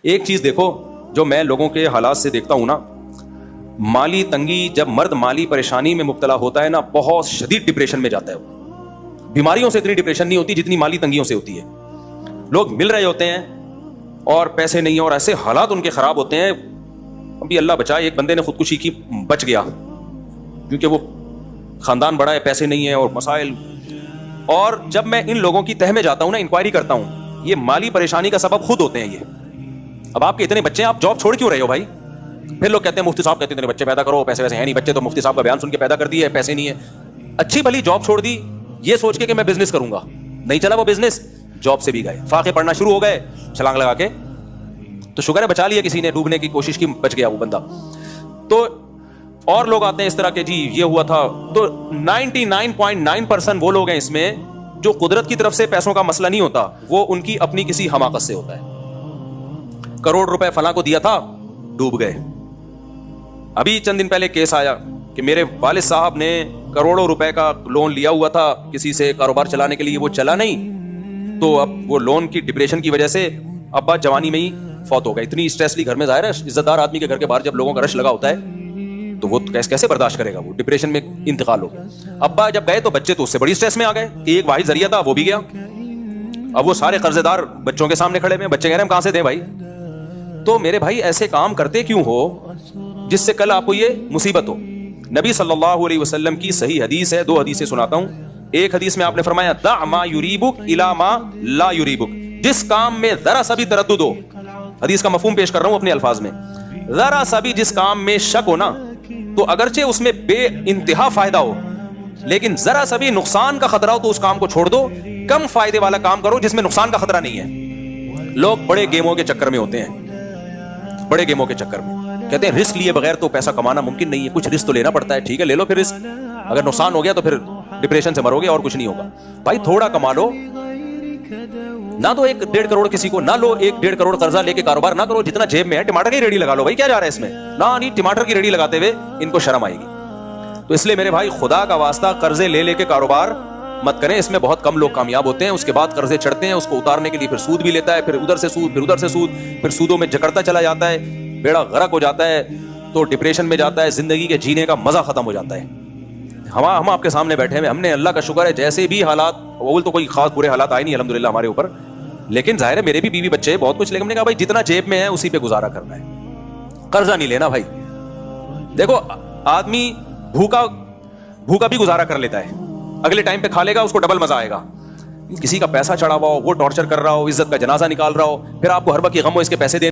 ایک چیز دیکھو جو میں لوگوں کے حالات سے دیکھتا ہوں نا, مالی تنگی, جب مرد مالی پریشانی میں مبتلا ہوتا ہے نا, بہت شدید ڈپریشن میں جاتا ہے وہ. بیماریوں سے اتنی ڈپریشن نہیں ہوتی جتنی مالی تنگیوں سے ہوتی ہے. لوگ مل رہے ہوتے ہیں اور پیسے نہیں ہیں اور ایسے حالات ان کے خراب ہوتے ہیں. ابھی اللہ بچائے, ایک بندے نے خودکشی کی, بچ گیا کیونکہ وہ خاندان بڑا ہے, پیسے نہیں ہیں اور مسائل. اور جب میں ان لوگوں کی تہ میں جاتا ہوں نا, انکوائری کرتا ہوں, یہ مالی پریشانی کا سبب خود ہوتے ہیں یہ. اب آپ کے اتنے بچے ہیں, آپ جاب چھوڑ کیوں رہے ہو بھائی؟ پھر لوگ کہتے ہیں مفتی صاحب کہتے ہیں بچے پیدا کرو, پیسے ویسے ہیں نہیں, بچے تو مفتی صاحب کا بیان سن کے پیدا کر دیے, پیسے نہیں ہے. اچھی بھلی جاب چھوڑ دی یہ سوچ کے کہ میں بزنس کروں گا, نہیں چلا وہ بزنس, جاب سے بھی گئے, فاقے پڑھنا شروع ہو گئے چھلانگ لگا کے. تو شکر ہے بچا لیا کسی نے, ڈوبنے کی کوشش کی, بچ گیا وہ بندہ. تو اور لوگ آتے ہیں اس طرح کے, جی یہ ہوا تھا. تو 99.9% وہ لوگ ہیں اس میں جو قدرت کی طرف سے پیسوں کا مسئلہ نہیں ہوتا, وہ ان کی اپنی کسی حماقت سے ہوتا ہے. کروڑ روپے فلاں کو دیا تھا, ڈوب گئے. ابھی چند دن پہلے کیس آیا کہ میرے والد صاحب نے کروڑوں روپے کا لون لیا ہوا تھا کسی سے کاروبار چلانے کے لیے, وہ چلا نہیں, تو اب وہ لون کی ڈپریشن کی وجہ سے ابا جوانی میں ہی فوت ہو گئے. اتنی اسٹریس لی گھر میں, ظاہر ہے عزت دار آدمی کے گھر کے باہر جب لوگوں کا رش لگا ہوتا ہے تو وہ کیسے برداشت کرے گا, وہ ڈپریشن میں انتقال ہو گیا. ابا جب گئے تو بچے تو اس سے بڑی اسٹریس میں آ گئے کہ ایک واحد ذریعہ تھا وہ بھی گیا. اب وہ سارے قرضے دار بچوں کے سامنے کھڑے ہوئے, بچے کہہ رہے ہیں ہم کہاں سے دیں بھائی. تو میرے بھائی ایسے کام کرتے کیوں ہو جس سے کل آپ کو یہ مصیبت ہو؟ نبی صلی اللہ علیہ وسلم کی صحیح حدیث ہے, 2 حدیثیں سناتا ہوں. ایک حدیث میں آپ نے فرمایا دع ما یریبک الی ما لا یریبک, جس کام میں ذرا سا بھی تردد ہو, حدیث کا مفہوم پیش کر رہا ہوں اپنے الفاظ میں, ذرا سا بھی جس کام میں شک ہو نا, تو اگرچہ اس میں بے انتہا فائدہ ہو لیکن ذرا سا بھی نقصان کا خطرہ ہو تو اس کام کو چھوڑ دو, کم فائدے والا کام کرو جس میں نقصان کا خطرہ نہیں ہے. لوگ بڑے گیموں کے چکر میں ہوتے ہیں, بڑے گیموں کے چکر میں کہتے ہیں رسک لیے بغیر تو پیسہ کمانا ممکن نہیں ہے, کچھ رسک تو لینا پڑتا ہے. ٹھیک ہے لے لو پھر رسک, اگر نقصان ہو گیا تو پھر ڈپریشن سے مرو گے اور کچھ نہیں ہوگا. بھائی تھوڑا کما لو, نہ تو 1-1.5 کروڑ کسی کو, نہ لو 1-1.5 کروڑ قرضہ لے کے کاروبار نہ کرو, جتنا جیب میں ہے ٹماٹر کی ریڑھی لگا لو. بھائی کیا جا رہا ہے اس میں؟ نہ نہیں, ٹماٹر کی ریڑھی لگاتے ہوئے ان کو شرم آئے گی. تو اس لیے میرے بھائی خدا کا واسطہ قرضے لے کے کاروبار مت کریں, اس میں بہت کم لوگ کامیاب ہوتے ہیں. اس کے بعد قرضے چڑھتے ہیں, اس کو اتارنے کے لیے پھر سود بھی لیتا ہے, پھر ادھر سے سود, پھر ادھر سے سود, پھر سودوں میں جکڑتا چلا جاتا ہے, بیڑا غرق ہو جاتا ہے, تو ڈپریشن میں جاتا ہے, زندگی کے جینے کا مزہ ختم ہو جاتا ہے. ہم آپ کے سامنے بیٹھے ہیں, ہم نے اللہ کا شکر ہے جیسے بھی حالات, اول تو کوئی خاص برے حالات آئے نہیں الحمدللہ ہمارے اوپر, لیکن ظاہر ہے میرے بھی بیوی بچے بہت کچھ, لیکن ہم نے کہا بھائی جتنا جیب میں ہے اسی پہ گزارا کرنا ہے, قرضہ نہیں لینا بھائی. دیکھو آدمی بھوکا بھی گزارا کر لیتا ہے, اگلے ٹائم پہ کھا لے گا, اس کو ڈبل مزہ آئے گا. کسی کا پیسہ چڑھا ہوا ہو, وہ ٹارچر کر رہا ہو, عزت کا جنازہ نکال رہا ہو, پھر آپ کو ہر وقت یہ غم ہو اس کے پیسے دے